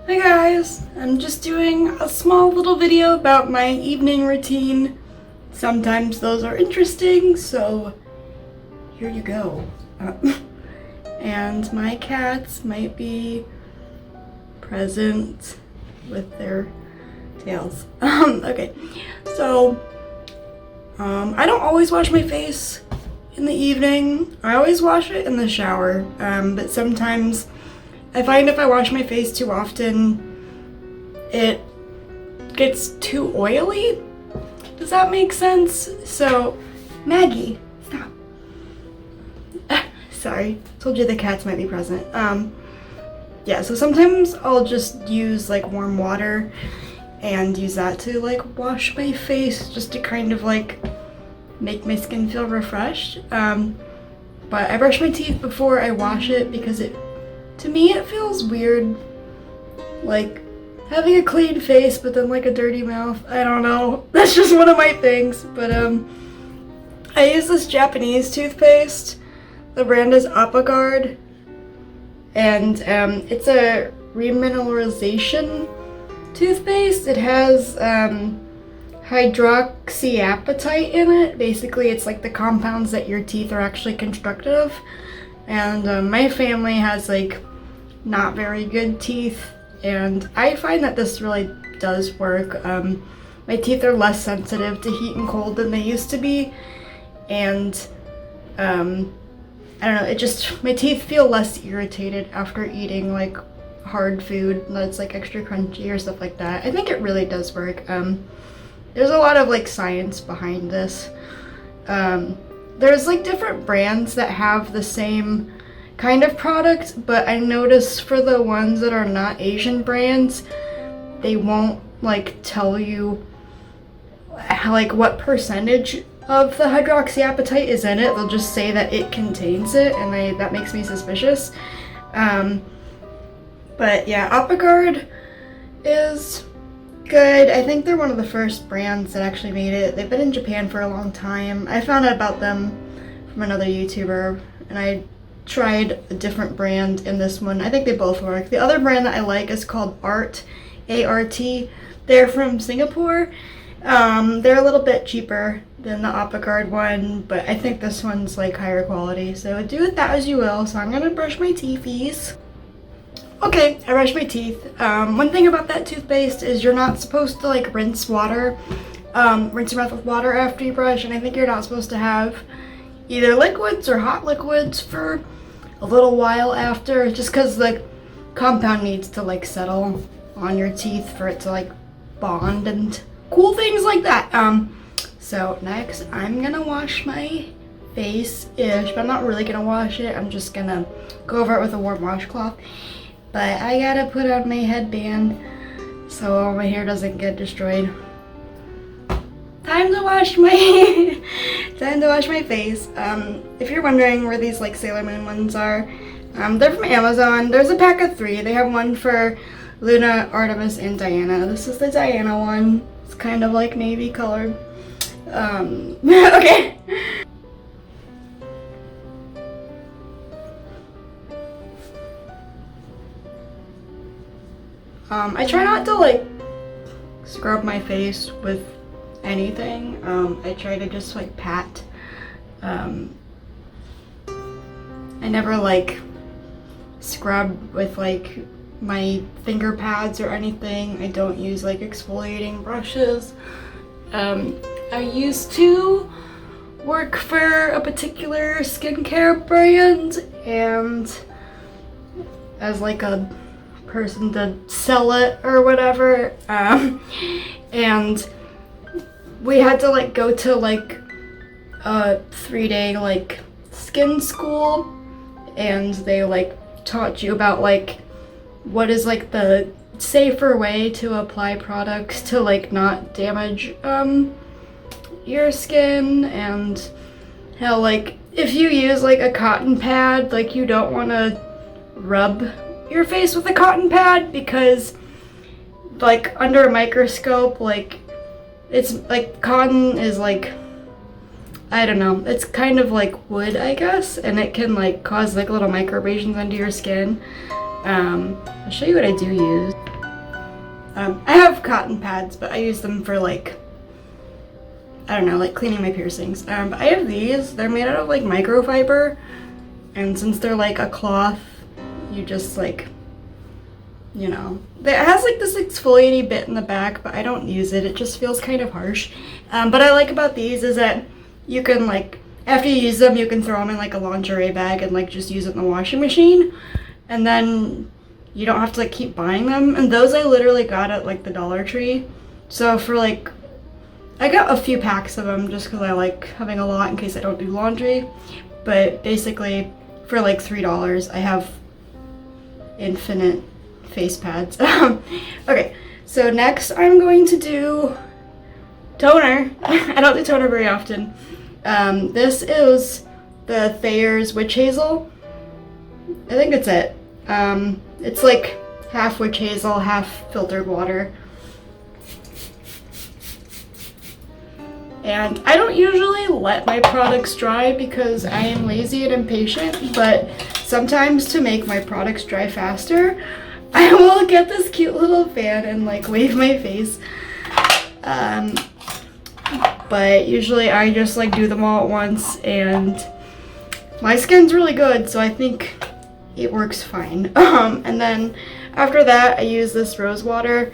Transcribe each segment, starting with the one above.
Hi guys, I'm just doing a small little video about my evening routine. Sometimes those are interesting, so here you go. And my cats might be present with their tails. Okay, so I don't always wash my face in the evening. I always wash it in the shower, but sometimes I find if I wash my face too often, it gets too oily. Does that make sense? So, Maggie, stop. Sorry, told you the cats might be present. Yeah, so sometimes I'll just use like warm water and use that to like wash my face just to kind of like make my skin feel refreshed. But I brush my teeth before I wash it because to me it feels weird, like having a clean face but then like a dirty mouth. I don't know, that's just one of my things. But I use this Japanese toothpaste. The brand is Apagard, and it's a remineralization toothpaste. It has hydroxyapatite in it. Basically it's like the compounds that your teeth are actually constructed of. And my family has like not very good teeth, and I find that this really does work. My teeth are less sensitive to heat and cold than they used to be, and I don't know, my teeth feel less irritated after eating like hard food that's like extra crunchy or stuff like that. I think it really does work. There's a lot of like science behind this. There's like different brands that have the same kind of product, but I noticed for the ones that are not Asian brands, they won't like tell you like what percentage of the hydroxyapatite is in it. They'll just say that it contains it, and that makes me suspicious. But yeah, Apagard is good. I think they're one of the first brands that actually made it. They've been in Japan for a long time. I found out about them from another YouTuber, and I tried a different brand in this one. I think they both work. The other brand that I like is called Art, A-R-T. They're from Singapore. They're a little bit cheaper than the Apagard one, but I think this one's like higher quality. So do with that as you will. So I'm gonna brush my teethies. Okay, I brushed my teeth. One thing about that toothpaste is you're not supposed to like rinse your mouth with water after you brush, and I think you're not supposed to have either liquids or hot liquids for a little while after, just because the compound needs to like settle on your teeth for it to like bond and cool things like that. So next I'm gonna wash my face-ish, but I'm not really gonna wash it. I'm just gonna go over it with a warm washcloth. But I gotta put on my headband so my hair doesn't get destroyed. Time to wash my face. If you're wondering where these like Sailor Moon ones are, they're from Amazon. There's a pack of 3. They have one for Luna, Artemis, and Diana. This is the Diana one. It's kind of like navy colored. Okay. I try not to like scrub my face with anything. I try to just like pat. I never like scrub with like my finger pads or anything. I don't use like exfoliating brushes. I used to work for a particular skincare brand, and as like a person to sell it or whatever, and we had to like go to like a 3-day like skin school, and they like taught you about like what is like the safer way to apply products to like not damage your skin, and how like if you use like a cotton pad, like you don't want to rub your face with a cotton pad, because like under a microscope, like it's like cotton is like, I don't know, it's kind of like wood, I guess, and it can like cause like little microabrasions under your skin. I'll show you what I do use. I have cotton pads, but I use them for like, I don't know, like cleaning my piercings. But I have these. They're made out of like microfiber, and since they're like a cloth, you just like, you know, it has like this exfoliating bit in the back, but I don't use it. It just feels kind of harsh. But I like about these is that you can like, after you use them, you can throw them in like a lingerie bag and like just use it in the washing machine, and then you don't have to like keep buying them. And those I literally got at like the Dollar Tree. So for like, I got a few packs of them just because I like having a lot in case I don't do laundry. But basically for like $3 I have infinite face pads. Okay, so next I'm going to do toner. I don't do toner very often. This is the Thayer's Witch Hazel. I think it's it. It's like half witch hazel, half filtered water. And I don't usually let my products dry because I am lazy and impatient, but sometimes to make my products dry faster, I will get this cute little fan and like wave my face. But usually I just like do them all at once, and my skin's really good, so I think it works fine. And then after that I use this rose water.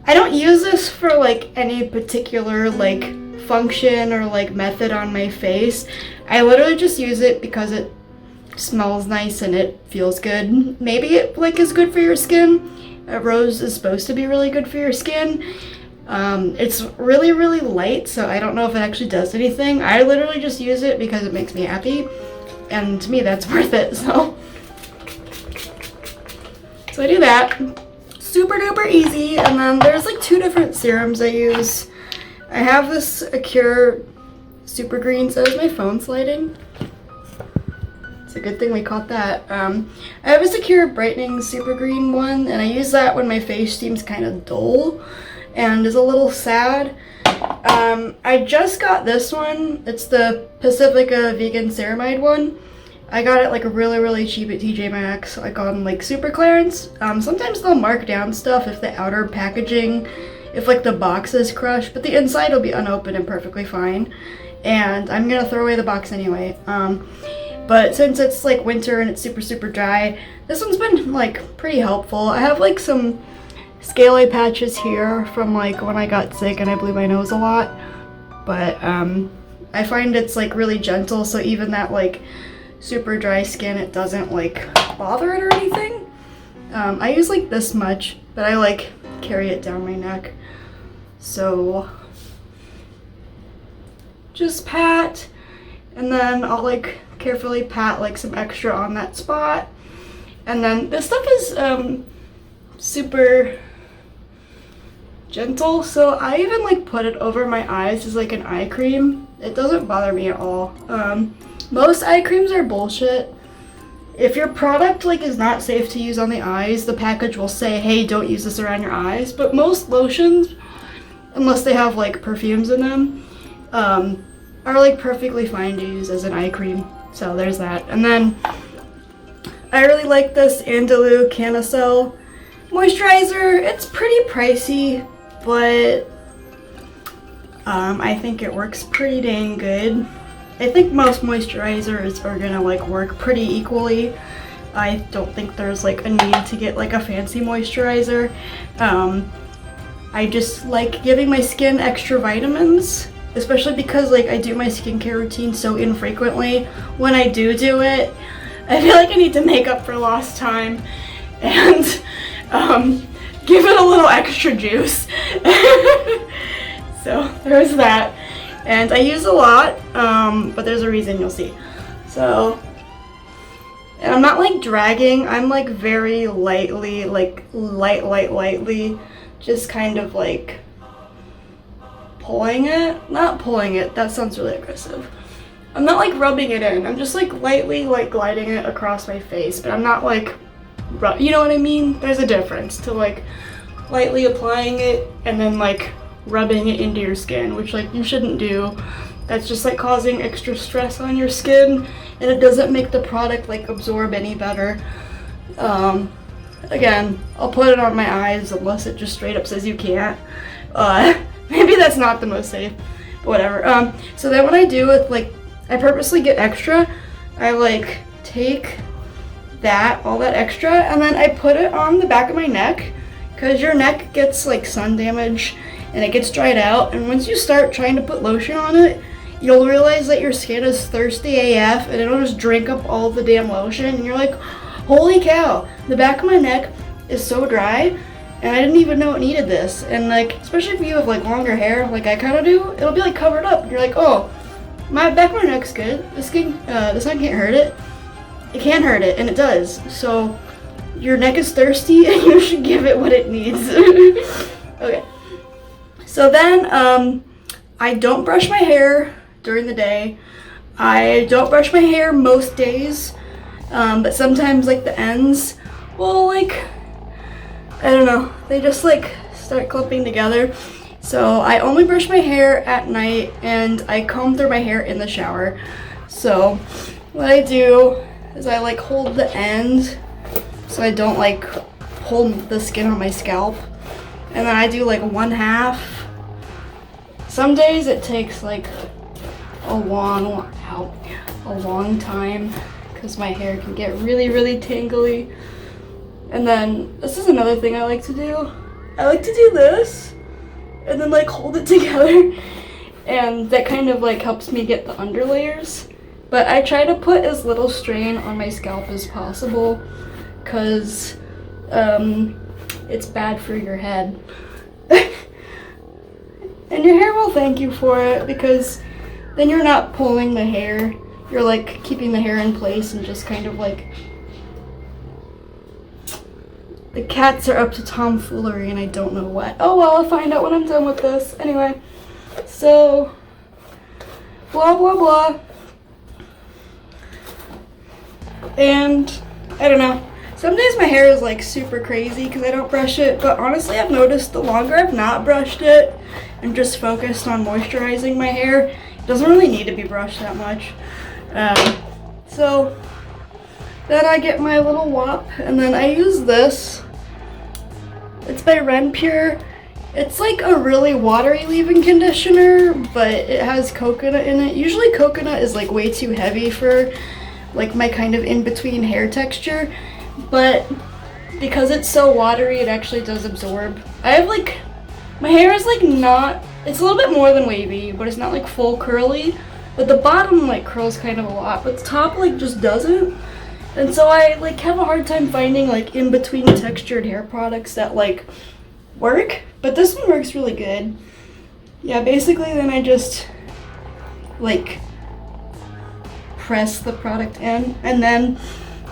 I don't use this for like any particular like function or like method on my face. I literally just use it because it smells nice and it feels good. Maybe it like is good for your skin. Rose is supposed to be really good for your skin. It's really light, so I don't know if it actually does anything. I literally just use it because it makes me happy, and to me that's worth it. So I do that. Super duper easy. And then there's like 2 different serums I use. I have this Acure Super Green. So is my phone sliding? It's a good thing we caught that. I have a Acure Brightening Super Green one, and I use that when my face seems kind of dull and is a little sad. I just got this one. It's the Pacifica Vegan Ceramide one. I got it like really cheap at TJ Maxx, like on like super clearance. Sometimes they'll mark down stuff if the outer packaging, if like the box is crushed, but the inside will be unopened and perfectly fine. And I'm gonna throw away the box anyway. But since it's like winter and it's super dry, this one's been like pretty helpful. I have like some scaly patches here from like when I got sick and I blew my nose a lot. But I find it's like really gentle, so even that like super dry skin, it doesn't like bother it or anything. I use like this much, but I like carry it down my neck. So just pat, and then I'll like carefully pat like some extra on that spot. And then this stuff is super gentle, so I even like put it over my eyes as like an eye cream. It doesn't bother me at all. Most eye creams are bullshit. If your product like is not safe to use on the eyes, the package will say, hey, don't use this around your eyes. But most lotions, unless they have like perfumes in them, are like perfectly fine to use as an eye cream. So there's that. And then I really like this Andalou Canicel moisturizer. It's pretty pricey, but I think it works pretty dang good. I think most moisturizers are gonna like work pretty equally. I don't think there's like a need to get like a fancy moisturizer. I just like giving my skin extra vitamins, especially because like I do my skincare routine so infrequently. When I do it, I feel like I need to make up for lost time and give it a little extra juice. So there's that. And I use a lot, but there's a reason, you'll see. So, and I'm not like dragging, I'm like very lightly, like lightly, just kind of like pulling it. Not pulling it, that sounds really aggressive. I'm not like rubbing it in, I'm just like lightly like gliding it across my face, but I'm not like, you know what I mean? There's a difference to like lightly applying it and then like rubbing it into your skin, which like you shouldn't do. That's just like causing extra stress on your skin, and it doesn't make the product like absorb any better. And again, I'll put it on my eyes unless it just straight up says you can't. Maybe that's not the most safe, but whatever. So then what I do with, like, I purposely get extra. I like take all that extra, and then I put it on the back of my neck, because your neck gets like sun damage and it gets dried out, and once you start trying to put lotion on it, you'll realize that your skin is thirsty AF and it'll just drink up all the damn lotion, and you're like, holy cow, the back of my neck is so dry and I didn't even know it needed this. And like, especially if you have like longer hair like I kind of do, it'll be like covered up. You're like, oh, my back of my neck's good, the sun can't hurt it. It can hurt it, and it does. So your neck is thirsty and you should give it what it needs. Okay, so then I don't brush my hair during the day. I don't brush my hair most days, but sometimes like the ends will, like, I don't know, they just like start clipping together. So I only brush my hair at night, and I comb through my hair in the shower. So what I do is I like hold the end so I don't like pull the skin on my scalp, and then I do like 1/2. Some days it takes like a long time because my hair can get really tangly. And then this is another thing I like to do. I like to do this and then like hold it together, and that kind of like helps me get the underlayers. But I try to put as little strain on my scalp as possible, because it's bad for your head. And your hair will thank you for it, because then you're not pulling the hair. You're like keeping the hair in place and just kind of like, the cats are up to tomfoolery and I don't know what. Oh well, I'll find out when I'm done with this. Anyway, so blah blah blah. And I don't know, some days my hair is like super crazy because I don't brush it, but honestly I've noticed the longer I've not brushed it and just focused on moisturizing my hair, it doesn't really need to be brushed that much. So then I get my little wop, and then I use this. It's by Ren Pure. It's like a really watery leave-in conditioner, but it has coconut in it. Usually coconut is like way too heavy for like my kind of in-between hair texture, but because it's so watery, it actually does absorb. I have like, my hair is like not, it's a little bit more than wavy, but it's not like full curly, but the bottom like curls kind of a lot, but the top like just doesn't. And so I like have a hard time finding like in-between textured hair products that like work, but this one works really good. Yeah, basically then I just like press the product in, and then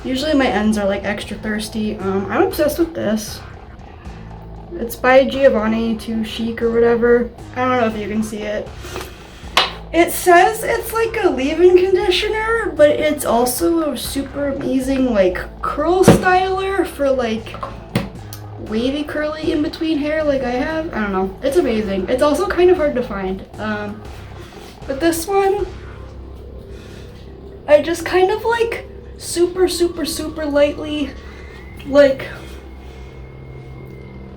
usually my ends are like extra thirsty. I'm obsessed with this. It's by Giovanni Too Chic or whatever. I don't know if you can see it. It says it's like a leave-in conditioner, but it's also a super amazing like curl styler for like wavy curly in between hair like I have. I don't know, it's amazing. It's also kind of hard to find, but this one I just kind of like super lightly like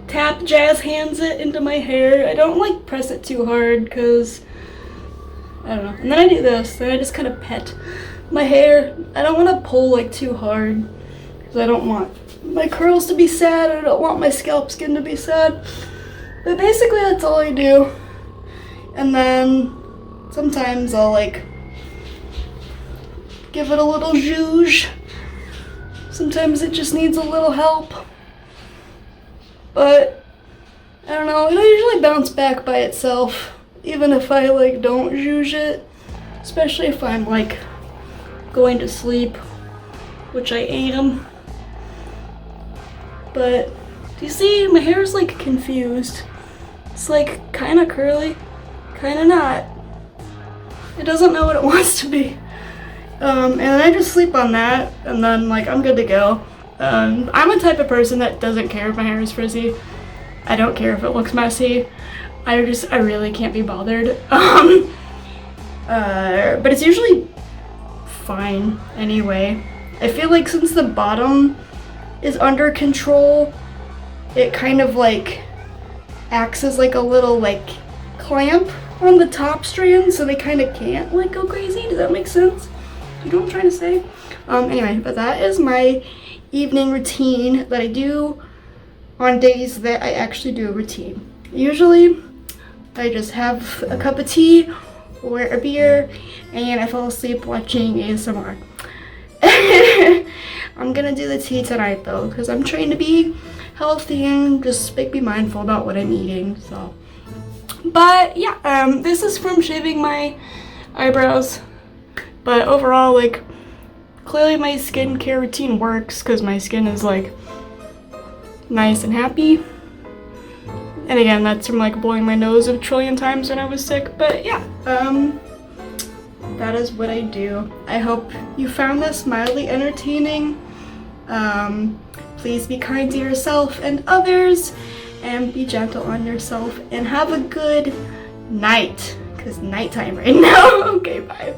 tap jazz hands it into my hair. I don't like press it too hard because I don't know. And then I do this, then I just kind of pet my hair. I don't want to pull like too hard because I don't want my curls to be sad. I don't want my scalp skin to be sad. But basically that's all I do. And then sometimes I'll like give it a little zhuzh. Sometimes it just needs a little help. But I don't know, it'll usually bounce back by itself, even if I like don't zhuzh it, especially if I'm like going to sleep, which I am. But do you see, my hair is like confused. It's like kind of curly, kind of not. It doesn't know what it wants to be. And I just sleep on that, and then like I'm good to go. I'm a type of person that doesn't care if my hair is frizzy. I don't care if it looks messy. I really can't be bothered. But it's usually fine anyway. I feel like since the bottom is under control. It kind of like acts as like a little like clamp on the top strand, so they kind of can't like go crazy. Does that make sense? You know what I'm trying to say? Anyway, but that is my evening routine that I do on days that I actually do a routine. Usually I just have a cup of tea or a beer and I fall asleep watching ASMR. I'm gonna do the tea tonight though, because I'm trying to be healthy and just be mindful about what I'm eating. So, but yeah, this is from shaving my eyebrows. But overall, like, clearly my skincare routine works because my skin is like nice and happy. And again, that's from like blowing my nose a trillion times when I was sick. But yeah, that is what I do. I hope you found this mildly entertaining. Please be kind to yourself and others, and be gentle on yourself, and have a good night, because nighttime right now. Okay, bye.